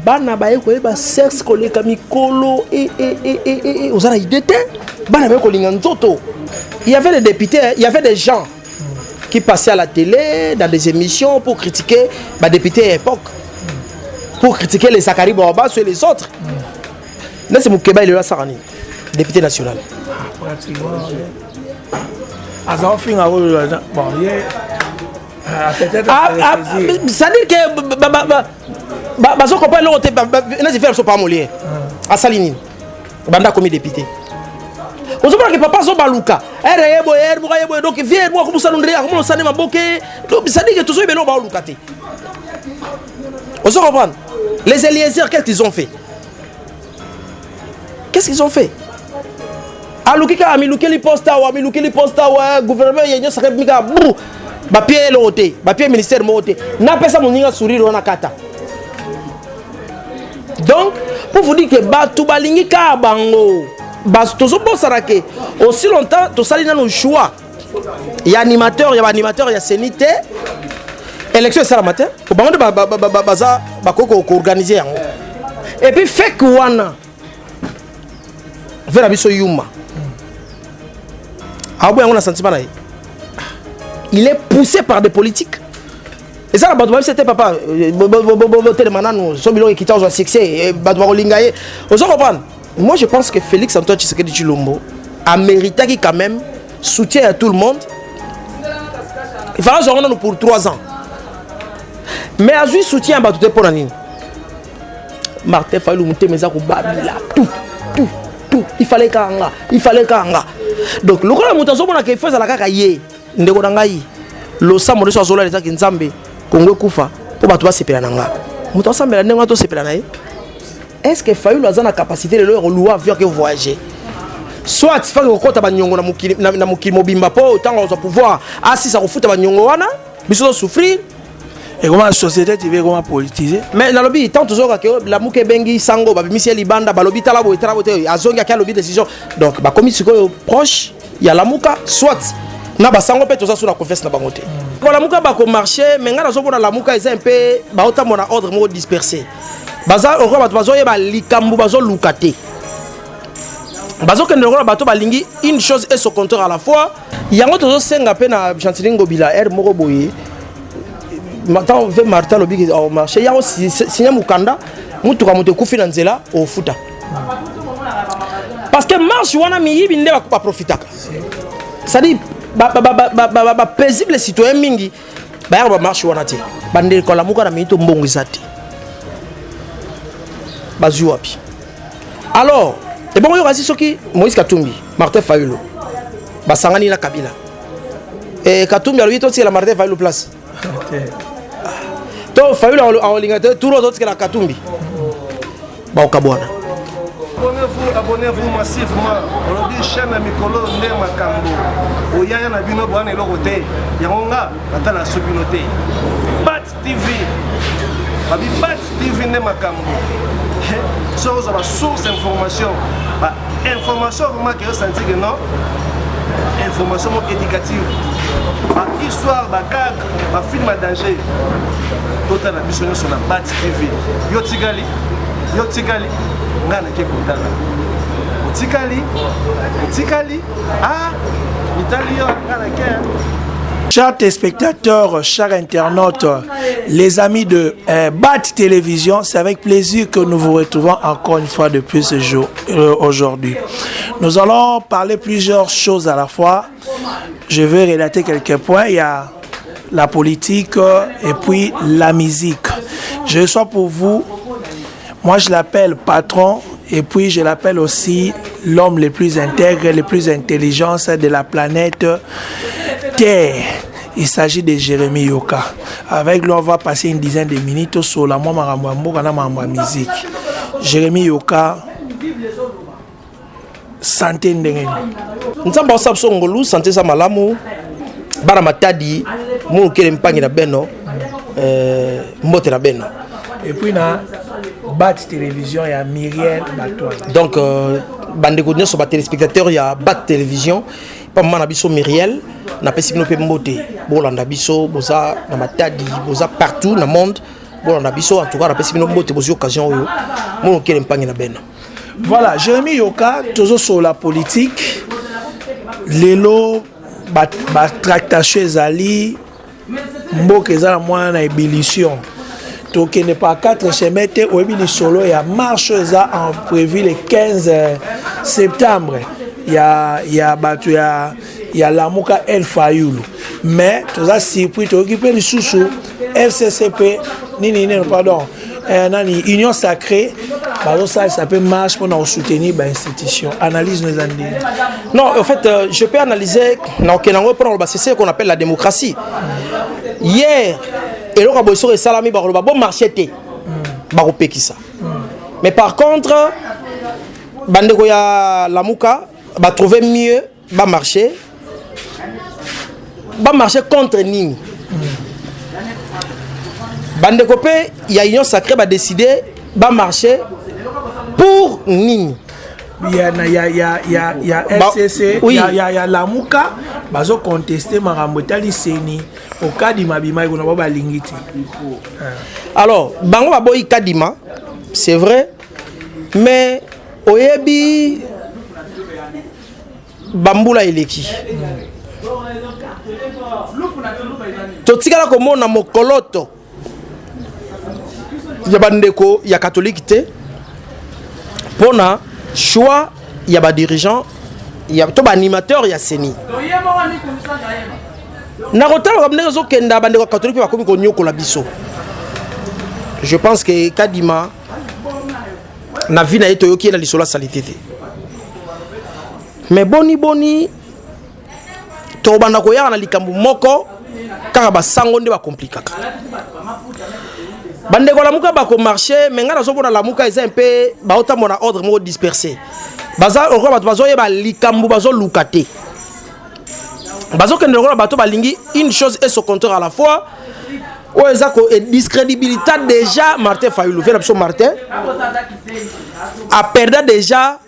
bana baye koyeba sexe koleka mikolo ozala idée te bana baye kolinga nzoto. Il y avait des députés, il y avait des gens qui passaient à la télé dans des émissions pour critiquer les députés à l'époque, pour critiquer les Zakari Bouaba et les autres. Là c'est Moukeba il est là Sarani, député national. C'est-à-dire que bazo comprendre l'autre na faire so pas molien à Salinine banda comme député on se que papa so baluka donc viens moi comme ça l'ondria comme ça ne m'a boqué donc ça dit que tout ça beno ba luka té on se comprend les Eliezer qu'est-ce qu'ils ont fait alukika amilukeli posta wa gouvernement yenyo sakabika bou papier l'autre papier ministère moté na pesa moninga sourire wana kata. Donc, pour vous dire que tout balingi ka bango, aussi longtemps, tout ça nos choix. Il y a animateur, il y a sénité. Élection c'est la matin. Au bango de baza bakoko organiser. Et puis fait wana. Vers abiso yuma. Ah bon, on a senti pas là. Il est poussé par des politiques. Et ça, c'était papa. Moi, je pense que Félix Antoine Tshisekedi Tshilombo a mérité qu'il quand même soutient à tout le monde. Il fallait genre pour 3 ans. Mais à lui soutien à tout pour l'année. Martin Fayulu monter mes actes tout. Il fallait qu'anga. Donc le grand montation on a fait ça la kakaye. Ndeko nangai. Lo samo de so zola les qui nzambe. Congo Koufa, pour battre ce pérananga. Mouton Sambela n'est pas ce pérananga. Est-ce que Fayulu a la capacité de leur louer avion que voyager? Soit il faut que tu aies na mukili mobimba po autant on va pouvoir assis à refuter banyongo wana, biso souffrir. Et comment la société tu veux comment politiser? Mais dans le but tant toujours que la muke bengi sango ba bimisi libanda ba lobi tala bo azonga ka lobi décision. Donc ba commis proche, il y a la muka soit na ba sango pe to ça sur la confesse na bangote. La muka ba ko marché mais ngana zo bona la muka est un peu ba autant mon ordre mo dispersé. Baza on va bazo ye ba likambu bazo lukate. Bazo que ndoro bato balingi une chose et son compteur à la fois. Yango to zo senga pe na Chantilingo bila moko boye. Maintenant ve Martin lobi au marché yango signa mukanda mutu ka mutu kufi na nzela au futa. Parce que marche wana miyibi nde ba profitaka. Ça dit paisible citoyen mingi ba ba marche wana ti bande ko la muka na minito mbongo izati bazu wapi. Alors et bon yo kasi soki Moïse Katumbi Martin Fayulu basangani na Kabila et Katumbi a lui tout c'est la Martin Fayulu place to Fayulu a lingate tout l'autre c'est la Katumbi ba okabwana. Abonnez-vous massivement. On dit chaîne Mikolo Ndé Makambo. Oyaya na bino bwana elokote. Yangonga ata la communauté. Bat TV. Babi Bat TV Ndé Makambo. So vous avez source d'information. Ba information vraiment que senti que non. Information éducative. Ba histoire ba cadre, ba film à danger. Total la mission sur la Bat TV. Yo Tigali. Chers téléspectateurs, chers internautes, les amis de BAT Télévision, c'est avec plaisir que nous vous retrouvons encore une fois de plus ce jour, aujourd'hui. Nous allons parler plusieurs choses à la fois. Je vais relater quelques points. Il y a la politique et puis la musique. Je reçois pour vous, moi je l'appelle patron et puis je l'appelle aussi l'homme le plus intègre, le plus intelligent de la planète Terre. Il s'agit de Jérémy Yoka. Avec lui, on va passer une dizaine de minutes sur la musique. Jérémy Yoka, santé ndenge. Nous sommes ensemble sur Ngolu, santé sa malamu, baramatadi, mon kele mpangi na beno, mbote na beno. Et puis na BAT Télévision, il y a Myriel Batoine. Donc, bandeko sur les téléspectateurs, il y a BAT Télévision. Pas mal d'abisso Myriel, n'a pas si nous pouvons monter. Bon, l'andabisso, boza, na matadi, boza partout dans le monde. bon on a biso en tout cas rapesi bino mbote bozi occasion oyo mon okele mpangi na bena. Voilà, Jérémy Yoka toujours sur la politique lelo ba tractation ezali mboka ezala mwana na ébullition. Donc il n'est pas 4 chemins au ni solo, il y a marche en prévu le 15 septembre. Il y a Lamuka El Fayoulou. Mais tout ça surpris tu occupé du sous FCCP pardon. Union sacrée, ça s'appelle marche pour nous soutenir l'institution. Analyse nos années. Non, en fait, je peux analyser c'est ce qu'on appelle la démocratie. Hier, et là, on a salami bon marché mais par contre, bandeko ya Lamuka va trouver mieux va marcher contre Nini. Bandeko pe il y a union sacrée va décider va marcher pour Nini. Il y a FCC, il y a Lamuka, bazo contester marambotali seni au Kadima bima ko na ba lingiti. Alors, bango ba boy Kadima, c'est vrai, mais oyebi bambula eleki. Totikala ko mona mokoloto. Ya bandeko ya catholique te. Pona choix, il y a des dirigeants, il y a des animateurs, il y a Seni. Je pense que Kadima na vie na yeto qui est dans l'isola salité. Mais boni to bana ko ya na likambu moko kaka ba sango nde ba komplikaka. Bande ko Lamuka ba ko marché mais ngana zo bona Lamuka est un peu ba otamo na ordre mo dispersé. Baza on ba bazo ye ba likambu bazo lukate. Bazo que ndeko bato ba lingi une chose et son contraire à la fois. O ezako et discrédibilité déjà Martin Fayoulou fait l'option Martin a perdu déjà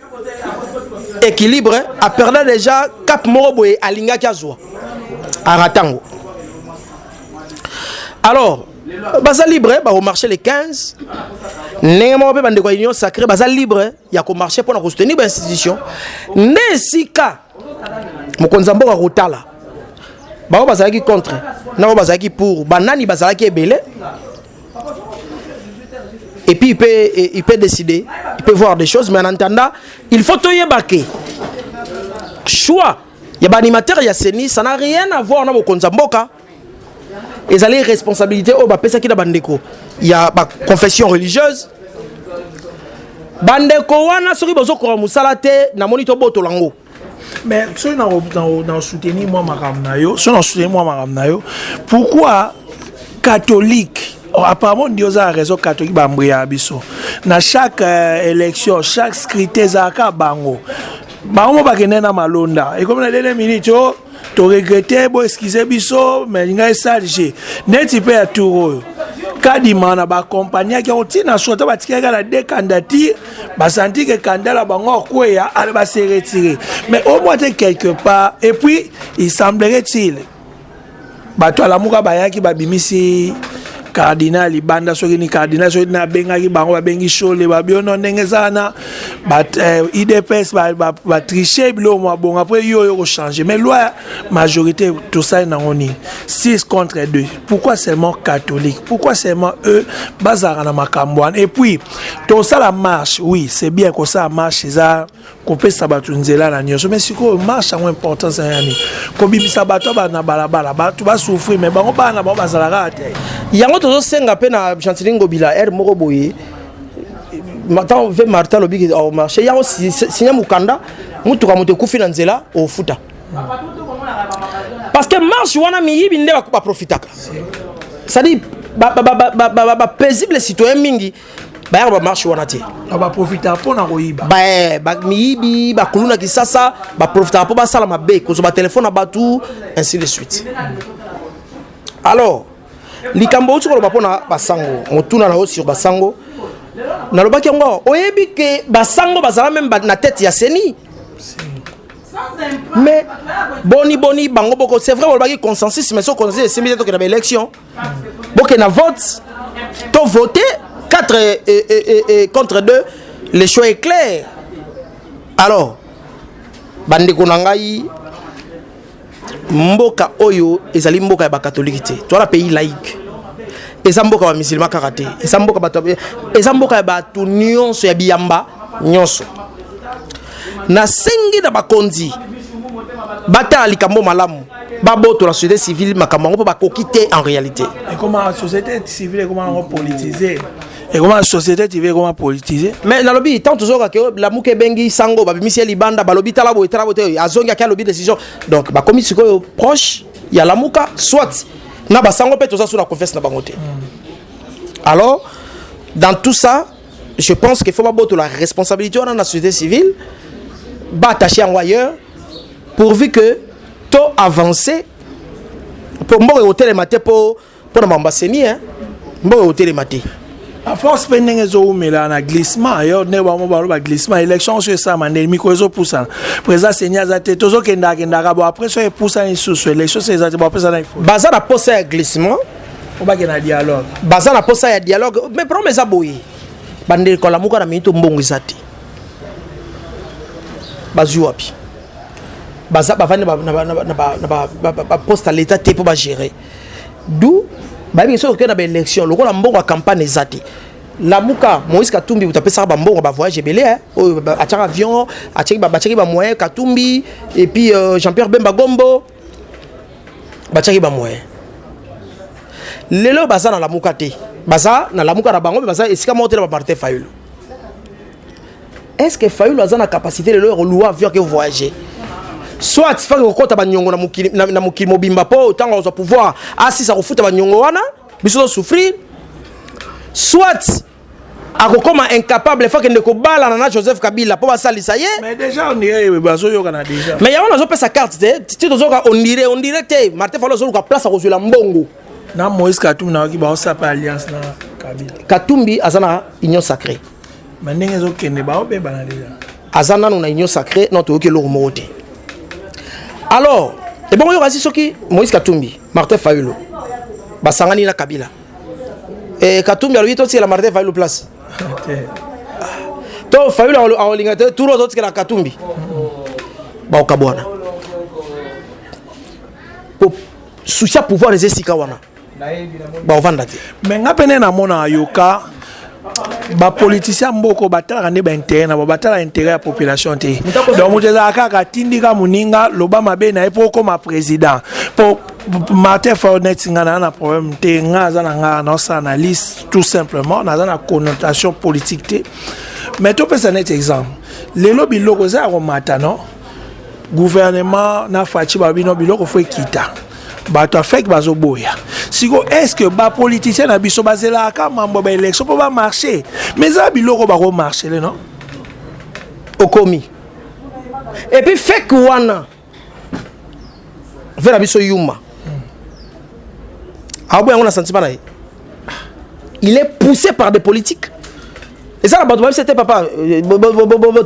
équilibre, a perdu déjà cap moroboé à linga kiazwa à ratango. Alors baza libre ba au marché les 15 némo pe bande ko union sacrée baza libre ya ko marché pour na soutenir ba institution nesika mokonzambo ka rotala ba baza ki contre na baza ki pour banani baza ki ebele et puis il peut décider, il peut voir des choses mais en attendant il faut toyebake choix ya ba animateur ya Seni ça n'a rien à voir na mokonzamboka. Et ça les responsabilités au bapesa ki da bandeko. Il y a ba confession religieuse. Bandeko wana soki bozo ko musala te na monito boto lango. Mais si on soutenir moi maramnayo, si on soutenir moi maramnayo, pourquoi catholique apparemment Dieu a raison catholique bambria biso. Na chaque élection, chaque scrutin zaka bango. Bango ba kenena malonda. Et comme na dernière minute tu regrettes, bon, excusez biso, mais il y a un sage. N'est-ce pas tout? Kadima na ba compagnie qui ont tina soit ba tika la deux candidatures, ba senti que candidat la bango kwea elle va se retirer. Mais au moins quelque part et puis il semblerait-il ba to la muka ba yaki ba bimisi cardinal banda soki ni cardinal soki na benga ki bango ba bengi chole ba biono ndenge sana ba IDPS ba tricher bilo mo bon après yo changer mais loi majorité tout ça na ngoni 6 contre 2 pourquoi seulement catholique pourquoi seulement eux bazara na makambwana et puis tout ça la marche oui c'est bien que ça marche ça qu'on peut sabatunzela na nyoso mais siko marche a importance yani ko bibisa bato ba na balabala ba tu ba souffrir mais bango ba na ba bazala te yango tozo senga pe na Chantilingo bila moko boye maintenant ve Martin lobi au marché yango signa mukanda mutu ka mutu kufi na nzela au futa parce que marche wana miyibi nde ba profitaka ça dit ba paisible citoyen mingi ba ba marche wana te ba profita pour na koyiba ba miyibi ba kuluna kisasa ba profita pour ba sala mabe ko ba téléphone ba tout ainsi de suite. Alors likambo uti ko bapona basango motuna na sur basango na lobaki ngo oyebi ke basango bazala même na tête ya Seni mais boni bango boko c'est vrai lobaki consensus mais so consensus c'est militaire que na élection boke na vote Tu voté 4 et contre 2, le choix est clair. Alors, bandeko nangai mboka oyo ezali mboka ya ba catholique te. Toi la pays laïque. Eza mboka ba musulman karaté. Eza mboka ba eza mboka ya ba tu nyonso ya biyamba nyonso. Na sengi na bakonzi. Bata likambo malamu. Baboto la société civile makambo ngo ba kokité en réalité. Et comment la société civile comment on politiser? Et comment la société civile comment politiser? Mais na lobby tant toujours que la muke bengi sango ba bimisi libanda ba lobby talabo te azonga ka lobby décision. Donc ba komi siko proche ya la muka soit na ba sango pe toza sur la confesse na bangote. Alors dans tout ça, je pense qu'il faut pas boto la responsabilité dans la société civile ba attacher en ailleurs pourvu que to avancer pour moi hôtel maté pour na mambaseni hein moi hôtel maté. À force pendant les eaux mais là na glissement yo ne ba mo ba glissement élection sur ça mané miko ezo poussa président seigneur zate tozo kenda bon après ça poussa ni sous élection c'est zate bon après ça il faut baza na posa ya glissement on ba na dialogue baza na posa ya dialogue mais promesse aboyi bande ko la muka na minito mbongo zate bazu wapi baza bavane na poste à l'état te pour ba gérer d'où ba bien sûr que na ba élection lokola mbongo campagne zate la muka Moïse Katumbi utapesa ba mbongo ba voyage belé hein atia avion atia ba moyen Katumbi et puis Jean-Pierre Bemba Gombo batia ba moyen lelo baza na la muka te baza na la muka na bango baza esika monter ba Martin Fayulu. Est-ce que Fayulu a la capacité de leur louer avion que voyager? Soit il faut que tu aies na mukili mobimba po autant on va pouvoir assis à refuta ba nyongo wana biso souffrir. Soit akokoma incapable faut que ndeko bala na Joseph Kabila po basalisa ye. Mais déjà on dirait bazo yo kana déjà. Mais ya on a sa carte tu tozoka on dirait te Martin Fayulu zo ka place à rejoindre la mbongo. Na Moïse Katumbi na ki ba sa pa alliance na Kabila. Katumbi azana union sacrée. Mais ndenge zo kende ba o be bana déjà. Azana na union sacrée non to ke lo mote. Alors, et bon, il y aura aussi qui Moïse Katumbi, Martin Fayulu, Basangani na Kabila. Et Katumbi a lui aussi la Martin Fayulu place. Donc Fayulu a olingate tout le autres que la Katumbi. Ba okabwana. Pour soucia pouvoir les esikawana. Ba ovandate. Mais ngapene na mona yoka ba politicien mboko batala ne ba intérêt na batala intérêt ya population te donc muteza kaka tindika muninga loba mabe na epo comme président pour Martin Fayulu ngana na problème te ngaza na nga na sa analyse tout simplement na na connotation politique te mais to pesa net exemple lelo biloko za ko mata non gouvernement na fachi ba bino biloko fo ekita bato afek bazo boya siko est-ce que ba politicien na biso bazela ka mambo ba élection pour ba marcher mais ça biloko ba ko marcher le non okomi et puis fek wana vers biso yuma abo yango na sentiment na il est poussé par des politiques et ça la bato c'était papa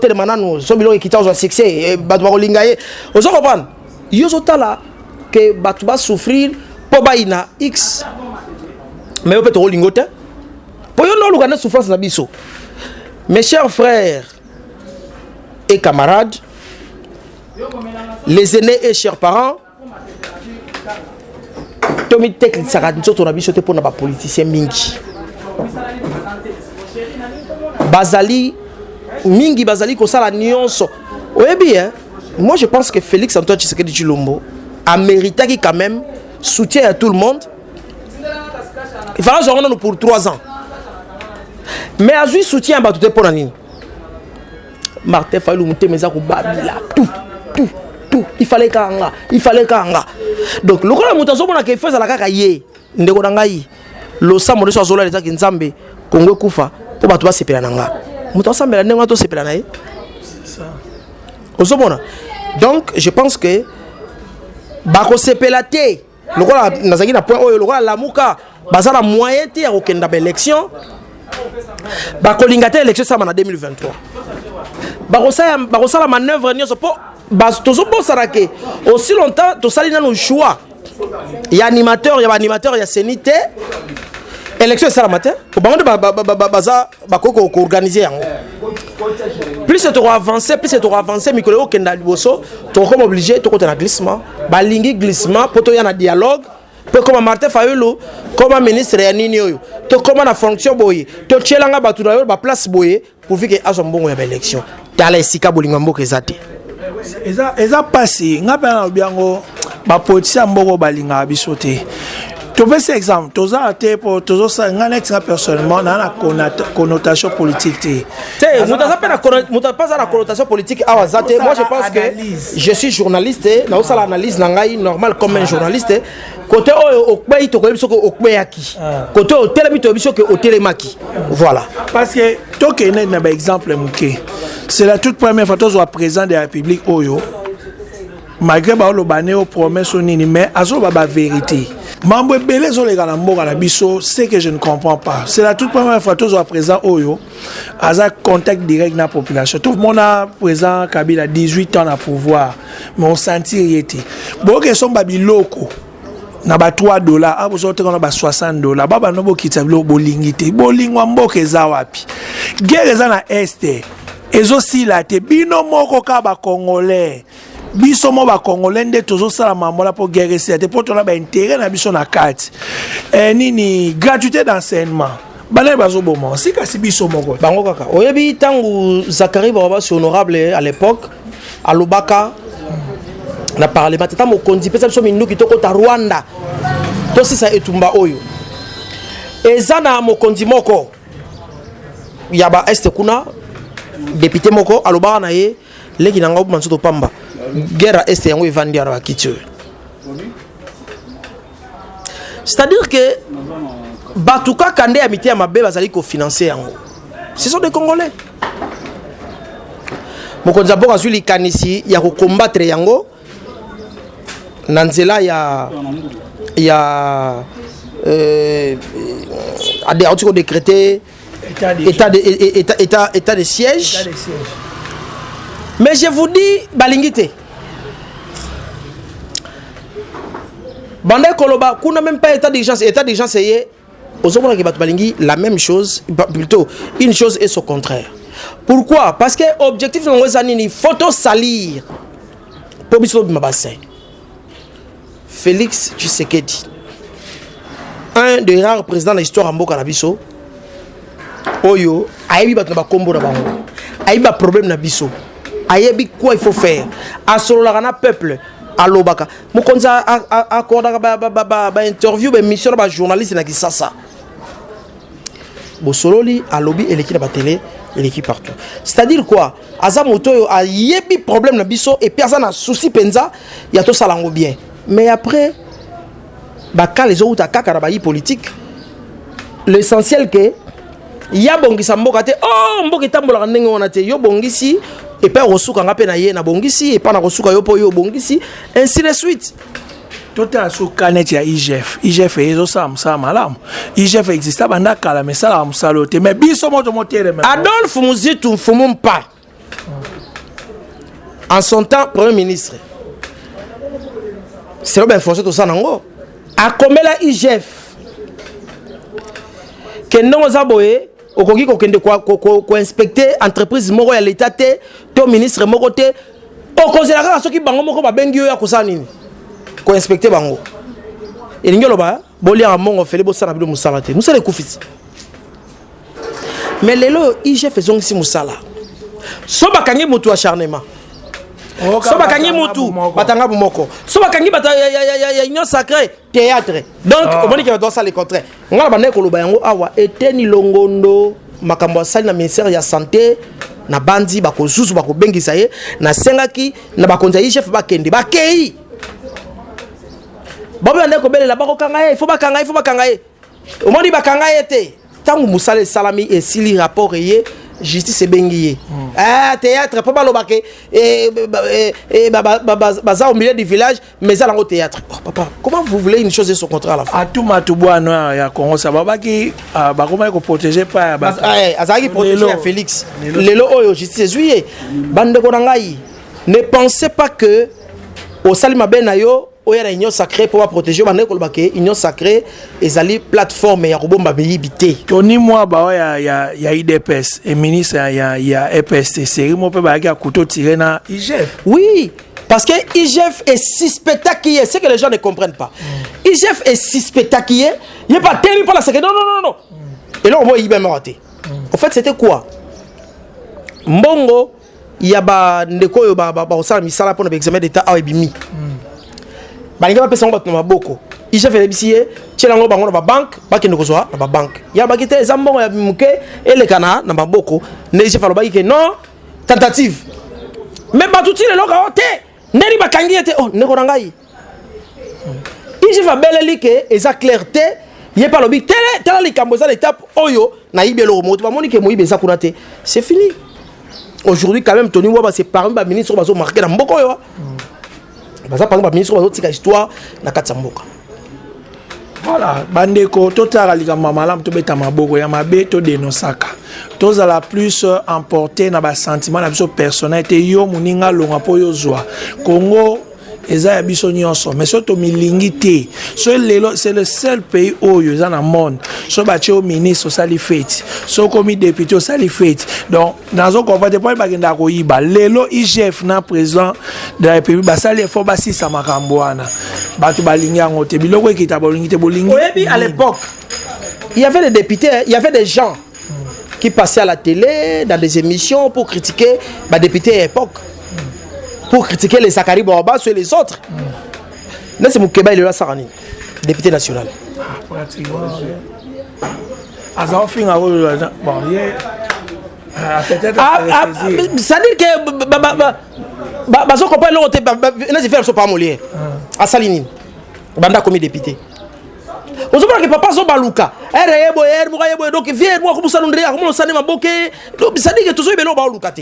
tele manano so biloko ekita au succès bato ba kolingaye ozo comprendre yozo tala que bato ba souffrir po ba ina x mais on peut te lingote po yo no lugana souffrance na biso. Mes chers frères et camarades, les aînés et chers parents, Tommy Tek Saradinso to na biso te po na ba politicien mingi bazali mingi bazali ko sala nyonso oyebi hein. Moi je pense que Félix Antoine Tshisekedi Tshilombo a mérité quand même soutien à tout le monde. Il fallait genre nous pour 3 ans. Mais à lui soutien à tout pour l'année. Martin Fayulu monter mes ako babila tout. Il fallait kanga. Donc le grand montazo mona ke fait ça la kaka yé. Ndeko nangai. Lo sa mo so zola leta kinzambe Kongo kufa po batu ba sepela nanga. Muto sambela nenga to sepela nae. C'est ça. Ozomona. Donc je pense que bako sepela te. Le roi nazaki na point oyo le roi lamuka bazala moyen te ya kokenda ba élection. Bako lingata élection ça en 2023. Bako sala manœuvre nyoso po tozo bosara ke aussi longtemps to sali na no choix. Il y a animateur, il y a sénité. élection ça la matin au bango baza bakoko organiser yango plus tu avancer mikolo okenda liboso tu comme obligé tu côté na glissement balingi glissement poto ya na dialogue peu comme Martin Fayulu comme ministre ya nini oyo to comme na fonction boye to tchelanga batu na yo ba place boye pour que azo mbongo ya élection tala esika bolinga mboka ezate eza passé ngapa na biango ba politicien mboko balinga biso te. Tu veux cet exemple, tu as été pour tous ça, personnellement, dans la connotation politique. Moi, je pense que je suis journaliste, dans ça l'analyse normal comme un journaliste. Côté au côté au télémaki. Voilà. Parce que toi qui es un exemple, c'est la toute première fois que tu es président de la République Oyo. Malgré le bané aux promesses, mais à la vérité. Mambo belé zo les gars na biso, c'est que je ne comprends pas. C'est la toute première fois que tu es présent Oyo, à un contact direct dans la population. Tout le monde a présent Kabila 18 ans à pouvoir, mais on sentit rien. Bon que son babi loko na ba $3, a besoin de $60. Baba no bo kitablo bolingité. Bolingwa mboke za wapi. Guerre za na este. Ezo sila te bino moko ka ba congolais. Biso mo ba congolais nde tozo sala mamola pour guerre c'était pour tona ba intérêt na biso na carte nini gratuité d'enseignement bana bazo bomo si kasi biso moko bango kaka oyebi tangu Zakari Barabasi honorable à l'époque à Lubaka na parlement tata mo kondi pesa biso minuki toko ta Rwanda to sisa etumba oyo ezana mo kondi moko ya ba este kuna député moko à Lubaka na ye leki na ngabo mansoto pamba guerre est yango evandi ara kitio. C'est-à-dire que batuka kande ya miti ya mabe bazali ko financer yango. Ce sont des Congolais. Mokonza boka zuli kanisi ya ko combattre yango nanzela ya a des articles décrétés état de siège. Mais je vous dis, balingité. Banda Koloba, qu'on n'a même pas état d'urgence c'est aux hommes qui battent balingi, la même chose, plutôt une chose et son contraire. Pourquoi? Parce que l'objectif de nos photo salir pour biso de bassin. Félix Tshisekedi, un des rares présidents de l'histoire en Mboka na biso, Oyo, ayebi bat na ba kombo na bango. Ayebi ba problème na biso. Ayebi quoi il faut faire à solo la peuple à l'obaka mokonza accorda ba interview ba mission ba journaliste na kisasa bo sololi à lobby et l'équipe ba télé et l'équipe partout c'est-à-dire quoi aza moto ayebi problème na biso et personne na souci penza ya to salango bien mais après ba ka les autres kaka na ba politique l'essentiel que ya bongisa mboka te oh mboka tambola ndenge wana te yo bongisi et pas resuka nga pe na ye na bongisi et pas na resuka yo po yo bongisi ainsi de suite tota su kanet ya IGF ezo sa malam IGF existe banda kala mais ça la musalote mais biso moto motere mais Adolphe Muzitu Mfumumpa en son temps premier ministre c'est bien forcé tout ça nango a commet la IGF que non zaboye okoki kokende ko inspecter entreprise moko ya l'état te to ministre moko te okozela kaka soki bango moko ba bengi yo ya kosala nini ko inspecter bango elingi loba bolia mongo fele bo sala bilo musala te musala ekufisi mais lelo IGF faisons si musala so bakangi mutu acharnement so bakangi mutu batanga moko so bakangi bata ya union sacrée théâtre donc on dit que doit ça le contraire ngala bande ko loba yango awa eteni longondo makambo sali na ministère ya santé na bandi bako zuzu bako bengisa ye na sengaki na bakonza yi chef bakende bakei babo bande ko belela bako kanga ye il faut bakanga ye on dit bakanga ye te tangu musale salami et sili rapport ye justice bengiye théâtre pas balobake baza au milieu du village mais ça au théâtre papa comment vous voulez une chose et son contraire à la fin à tout matubwana ya Congo ça babaki bakoma ko protéger pas azaki protéger Félix lelo oyo justice juillet bande ko ngai ne pensez pas que au salima benayo oya na union sacrée pour protéger ba ndeko ba ke union sacrée ezali plateforme ya robomba biyibité Tony moi ba ya IDPS et ministre ya EPST série mo pe ba ki couteau tiré na IGF. Oui, parce que IGF est si spectaculaire, c'est que les gens ne comprennent pas. IGF est si spectaculaire, il n'est pas tellement pour la sécurité. Non. Et là, on voit IBM raté. En fait, c'était quoi? Mbongo, il y a ndeko yo ba osala misala pour l'examen d'état a ebimi. Ba ngi ba pesa ngo ba boko. IGF elebisiye, tchelango bango na ba banque, ba kende kozwa na ba banque. Ya ba kite ezambongo ya bimuke elekana na ba boko. Ne IGF aloba ke non, tentative. Mais batuti le loka ote. Neri bakangi ete oh ndeko na ngai. IGF va beleli ke eza clarté, yé pas lobi tele likambo za l'étape oyo na ibelo moto ba moni ke moyibe za kunate. C'est fini. Aujourd'hui quand même Tony Waba c'est parmi ba ministre bazo marqué na mboko yo. Baza parmi ba ministre bazo tika histoire na katsamboka. Voilà, bandeko totala likambo malamu to beta maboko ya mabe to denosaka. Tous à la plus emporté na ba sentiment na biso personnel te yo muninga longa po yo zwa. Congo eza ya biso nyonso mais surtout milingi te. C'est le seul pays où yo za na monde. So ba che au ministre sali fête. So komi député au sali fête. Donc nazo comprendre pas ba kenda ko yiba. Lelo IGF na président de la République ba sali fo ba sisa makambo wana. Ba tu balingi yango te biloko ekita bolingi te bolingi. Oui, à l'époque il y avait des députés, il y avait des gens qui passaient à la télé, dans des émissions pour critiquer les députés à l'époque. Pour critiquer les Sakari Bouaba sur les autres. Là, c'est Moukeba, il est là, Sarani, député national. Pratiquement. C'est-à-dire que Bazo Kopa, il ne pas molier. À Salini, Banda comme député. Vous savez que papa Zobaluka, donc viens moi comme ça nous comment ça ne m'a boqué. Ça dit que tout ça est bien au Lukate.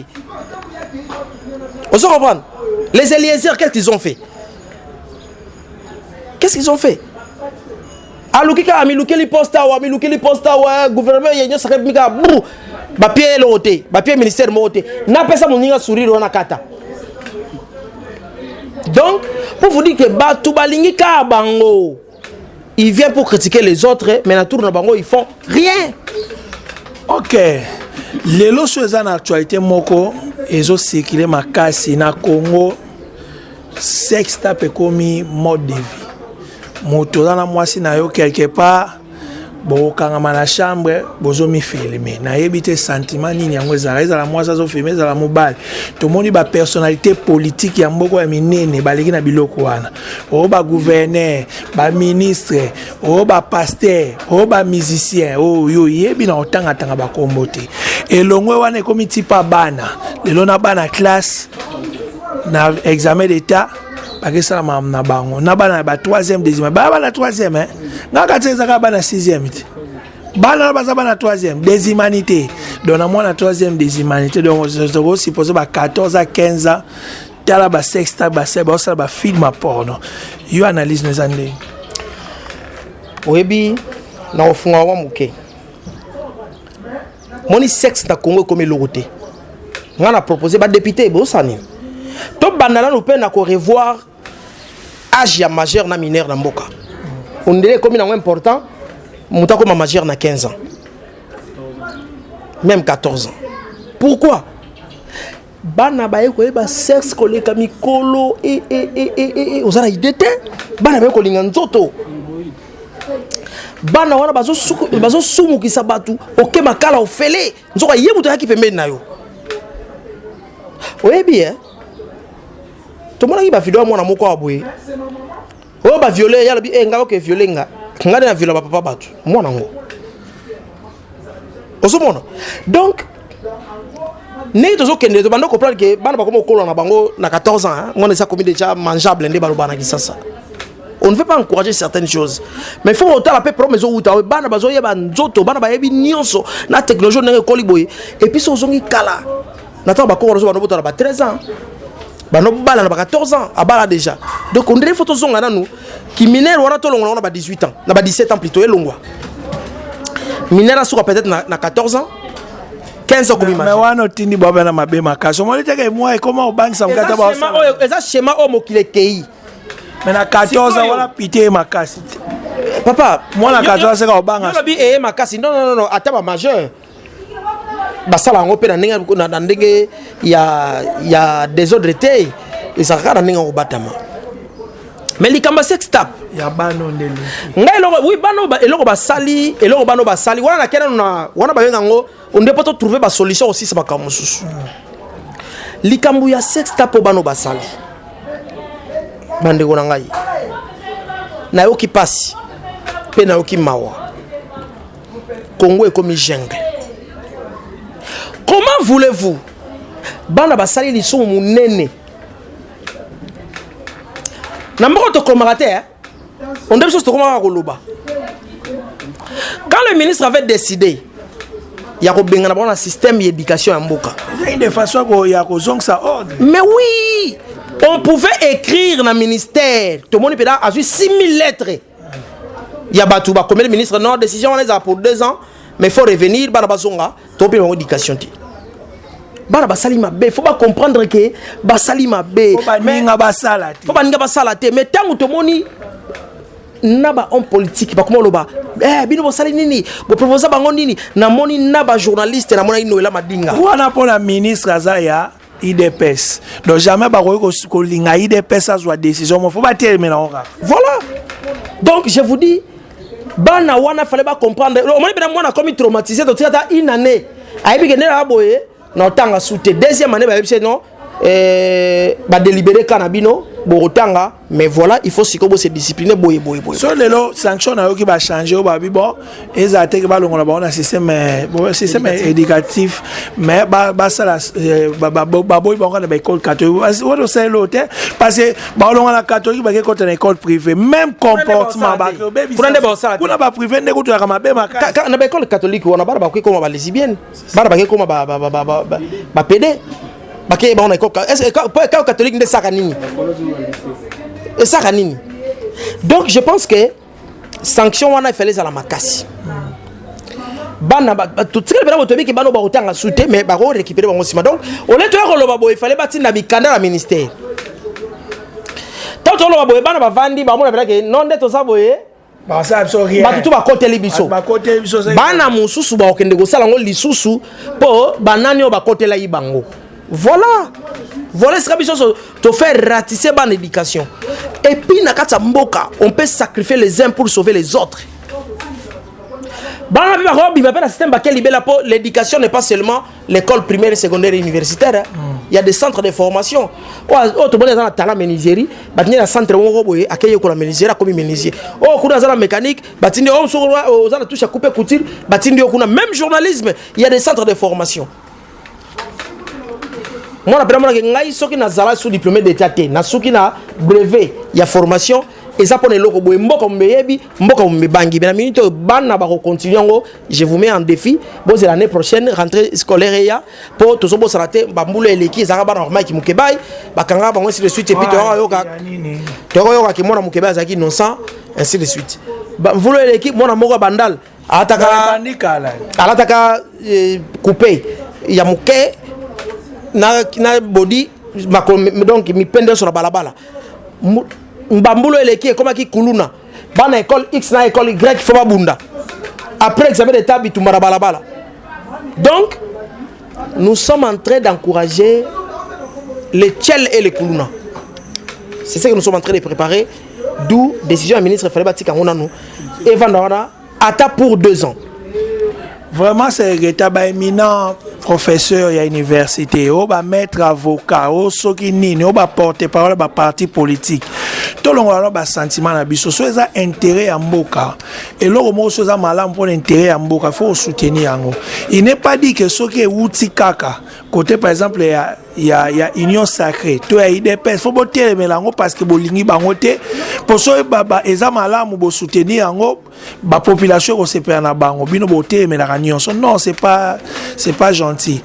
Vous comprenez? Les Eliezer, qu'est-ce qu'ils ont fait? Qu'est-ce qu'ils ont fait? Alukika Amilukeli posta wa gouvernement yenyo sakre mika bou papier loté papier ministère moté na pesa moninga sourire wana kata. Donc pour vous dire que batu balingi ka bango ils viennent pour critiquer les autres mais na tour na bango ils font rien. OK. Lelo soza na actualité moko ezo circuler makasi na Congo sex tape komi mode de vie. Moto na mwasi na yo quelque part bo kangama na chambre bozo mi filmer na yebite sentiment nini yango ezala la mwasi azo filmer ezala mobile to moni ba personnalité politique ya mboko ya minene baleki na biloko wana o ba gouverneur ba ministre o ba pasteur o ba musicien o yo yebi na otanga tanga ba kombote elongwe wana ekomi tipa bana lelo na bana classe na examen d'état bakesa na bango na bana ba 3e deuxième ba na 3e hein ngaka tseza ka bana 6e bana ba za bana 3e des humanités donc na moi na 3e des humanités donc je suppose ba 14 à 15 ans tala ba sexta ba seba ça ba film porno yo analyse nos années oyebi na ofunga wa muke moni sexe na Congo comme logoté ngana proposer ba député bo sani to bandana no pe na ko revoir âge ya majeur na mineur na mboka on dirait comme un important muta comme majeur na 15 ans même 14 ans. Pourquoi? Bana baye ko ba sexe koleka mikolo et ozala idete bana baye ko linga nzoto bana wana bazo sumu ki sabatu oke makala ofele nzoka yebuto yaki pembeni na yo. Oye bien tout le monde qui va violer mon amour quoi boy. Oh ba violer ya lobi nga ko violer nga na violer papa batu moi nango. Osomona. Donc ne tozo kende to bando comprendre que bana ba comme okolo na bango na 14 ans on est ça commis déjà mangeable ndé balo bana kisasa. On ne veut pas encourager certaines choses. Mais il faut autant la paix pour mes autres. Bana bazo yeba nzoto bana ba yebi nyonso na technologie na ko liboye et puis so zongi kala. Nata ba ko rozo bano bota ba 13 ans. Bano bala na 14 ans à bala déjà. Donc on dirait photo zonga na nous qui mineur wana to longa na ba 18 ans, na ba 17 ans plutôt elongwa. Mineur asu peut-être na 14 ans. 15 ans comme image. Mais wana tindi baba na mabe makaso. Moi teke moi comment au bank ça mkata ba. Eza schéma o mo kile kei. Mais na 14 ans, on a pité ma casse. Papa, moi na 14 ans, on banga. Ma casse. Non, attends, ma majeur. Basala ngo pe na ndenge ya désordre té et ça ka na ndenge ngo batama. Mais likamba sex tap ya bano ndeli. Ngai loko oui bano eloko basali wana na kena na wana ba yenga ngo on peut pas trouver ba solution aussi ça ba kamususu. Likambu ya sex tap bano basali. Bande ko na ngai. Na yoki pasi. Pe na yoki mawa. Congo est comme jungle. Comment voulez-vous bana basali liso munene na mboko to komarater on devait se komara koloba quand le ministre avait décidé ya ko benga na bona système d'éducation ya mboka il y a une façon ko ya ko zong ça ordre mais oui on pouvait écrire na ministère tout le monde peut a 6000 lettres ya batu ba comme le ministre non décision on les a pour 2 ans mais il faut revenir bana basonga to pe éducation ti bana basali mabe faut pas comprendre que basali mabe mais nga basala ti faut pas nga basala te mais tango to moni naba homme politique ba comment loba bino basali nini bo proposer bango nini na moni naba journaliste na mona inoela madinga wana pour la ministre azaya IDPS donc jamais ba ko linga IDPS a soit décision faut pas terminer là voilà donc je vous dis bana wana fallait pas comprendre on moni bena mona comme traumatisé donc ça une année ayebi que na boye na tanga soute deuxième année ba yebise non ba délibérer kanabino borotanga mais voilà il faut sikobo se discipliner boye so lelo sanction na yo ki ba changer ba bi bon ezate ke ba longola ba na système éducatif mais ba sala ba boy ba na ba école catholique wodo c'est l'hôtel parce que ba longola catholique ba ke côté na école privée même comportement ba kuna ba privé ndeko to ya mabe maka na ba école catholique wana ba ko comme ba lesbienne ba ke comme ba pédé Bake ba on est catholique de Sakanini. Et Sakanini. Donc je pense que sanction wana il fallait à la makasi. Bana tout ce que bana botobi ki bana ba otanga souté mais ba ko récupérer bango sima. Donc au lieu de koloba bo il fallait bati na bikanda la ministère. Tant on loba bo bana ba vandi ba mona bela ke non de to sa boye. Ba sa absolument. Ba tout ba côté libiso. Ba côté libiso. Bana mususu ba okende go sala ngo lisusu po banani o ba côté la ibango. Voilà ce que te faire ratisser ban éducation. Et puis nakata mboka, on peut sacrifier les uns pour sauver les autres. L'éducation n'est pas seulement l'école primaire, secondaire et universitaire. Il y a des centres de formation. Tout le monde est dans la talent menuiserie. Il y a un centre où il y a un menuisier comme menuisier. Il y a un mécanique. Il y a un touche à couper couture. Même journalisme, il y a des centres de formation. Moi, je suis sous diplômé d'état, na souki na brevet, il y a formation. Et ça pour les locaux, mboka mbeyebi, mboka mbebangi. Ben minute ban na ba continuer. Je vous mets en défi. Bon, c'est l'année prochaine, rentrée scolaire ya pour tous ceux qui raté, bamboule eleki, ça va normal qui mukebai, bakanga bango ainsi de suite. Et puis tu auras qui mona mukebai zaki innocent, ainsi de suite. Bamboule eleki, mona moka bandal, ataka coupé. Il y a muke na body donc mi pende sur la balabala mbambulo eleki comme ki kuluna bana école X na école Y faut pas bunda après examen d'état bitumba balabala. Donc nous sommes en train d'encourager les tchel et les kuluna. C'est ce que nous sommes en train de préparer, d'où décision du ministre fallait bâtir quand on a nous et vendora ata pour 2 ans. Vraiment, c'est un éminent professeur à l'université, un maître avocat, un porte-parole de parti politique. Tout le monde a un sentiment, un intérêt à Mboka. Et là, on a un malin pour l'intérêt à Mboka, il faut soutenir. Il n'est pas dit que ce qui est outil kaka, côté par exemple, il y a Union Sacrée, il y a IDPS, il faut voter les mélanges parce que les bangote pour ceux qui ont malin pour soutenir la population qui se perd dans la banque, non, c'est pas gentil.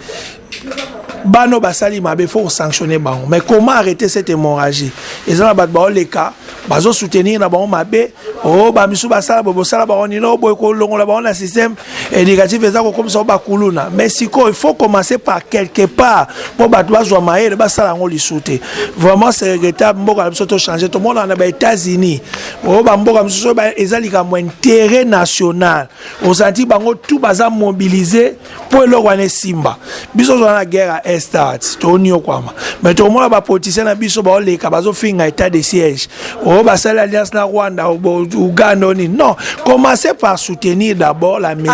bano basali mabe faut sanctionner bango. Mais comment arrêter cette hémorragie? Et ça ba ba les cas bazo soutenir na bango mabe oh ba misu basala bobo sala ba oni no boy ko longo la ba on système éducatif eza ko comme ça ba kuluna. Mais siko il faut commencer par quelque part pour ba doit zo maele ba sala ngo li souté. Vraiment c'est regrettable mboka biso to changer tout le monde na ba États-Unis. Oh ba mboka biso ba ezali ka mo intérêt national. Au senti bango tout baza mobiliser pour le roi Simba. Biso zo na guerre à Estart to ni okwama. Mais tout le monde ba politicien na biso ba le ka bazo finga état de siège. Oh bah c'est l'alliance na Rwanda ou Uganda non. Commencez par soutenir d'abord la musique.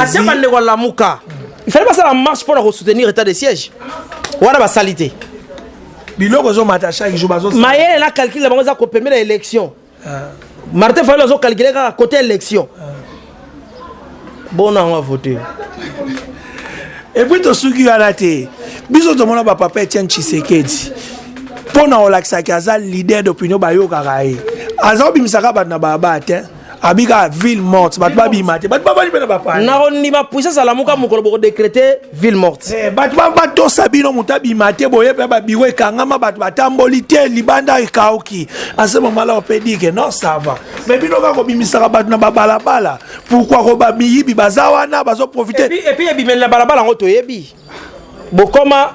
Il fallait pas ça la marche pour soutenir l'état de siège. Voilà la salité. Biloko zo matacha qui joue bazo. Maye la calcul la bango ko permettre l'élection. Martin Fayulu zo calculer à côté élection. Bon on va voter. Et puis to suki alate. Biso to mona ba papa Etienne Tshisekedi. Pona olaxa kaza leader d'opinion ba yo karae. Azo bimisaka bat na baba te. Abiga ville morte, bat ba bimate. Bat ba bali na papa. Na oni ma puissance la muka mukolo bo décréter ville morte. Bat ba to sabino muta bimate boye pe ba biwe kangama bat batamboli te libanda ikaoki. À ce moment là on peut dire que non ça va. Mais bino ka ko bimisaka bat na bala bala. Pourquoi ko ba biyi bazawana bazo profiter. Et puis bimel na bala bala ngoto yebi. Bokoma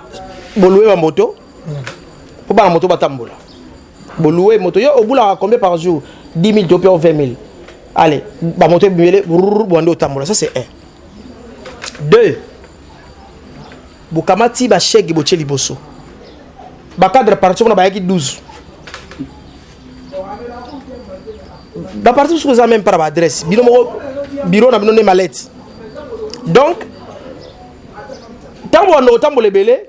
boloué ma moto. Pour ba moto batambola. Boloué moto yo au bout là combien par jour? 10 000 to 20 000. Allez, ba moto bimele bondo otambola, ça c'est 1. 2. Bokamati ba chèque boche liboso. Ba cadre parti on ba yaki 12. Ba parti sur ça même par adresse. Bureau na bino ne mallette. Donc tambo no tambo lebele.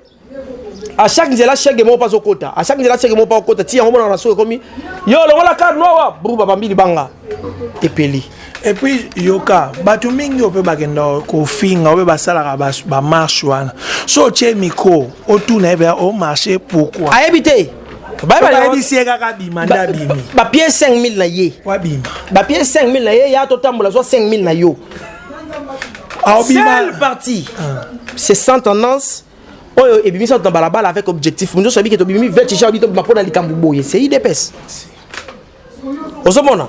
À chaque nzela chèque mo pas au quota. À chaque nzela chèque mo pas au quota. Ti on na raso comme yo le wala carte noa brouba bambili banga. Epeli. Et puis yoka batu mingi ope bakenda ko finga ope basala ba marche wana. So che miko otuna ebe au marché pourquoi? A éviter. Ba bisi kaka bimanda bimi. Ba pied 5000 na ye. Wa bimi. Ba pied 5000 na ye ya to tambola so 5000 na yo. Seule partie. C'est sans tendance. Oh, et bien ça dans balabala avec objectif. Nous savons que tu bimi 20 jours bito ba pona likambuboye. C'est IDPS. Osomona.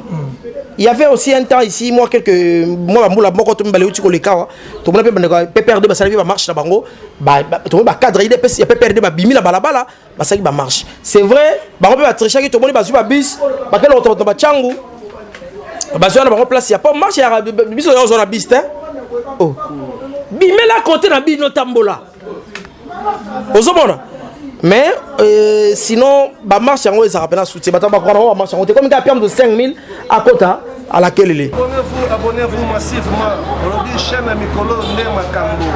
Il y avait aussi un temps ici moi quelques mois mboula moko to mbale uti ko lekawa. To mona pe perdre ba salaire ba marche na bango. Ba to ba cadre IDPS ya pe perdre ba bimi la balabala ba saki ba marche. C'est vrai, ba on peut ba tricher to mona ba ba bus, ba kelo to ba changu. Ba zo na ba place ya pas marche ya biso yo zo na bus hein. Oh. Bimi la côté na bino tambola. Mais sinon, bah marche en haut, ça rappelle un soutien. Bah t'as pas croire marche en haut. Comme il y a plus de 5000 à Kota, à laquelle il est. Abonnez-vous massivement. On dit chaîne à Mikolo Ndema Kambo.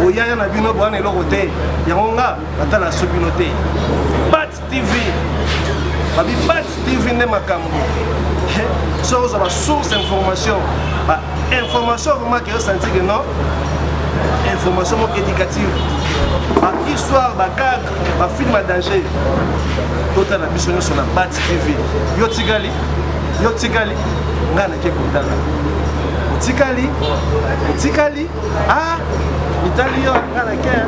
Oyaya na bino boane lokote. Yangonga ata la subinote. Bat TV. Babi Bat TV Ndema Kambo. Ça vous a source d'information. Bah information vraiment qui est senti que non. Information éducative. Histoire, cadre, film à danger. Total la mission sur la Bat TV. Yotigali, Ngana Kekundala. Yotigali, ah, Italien, Ngana Kekundala.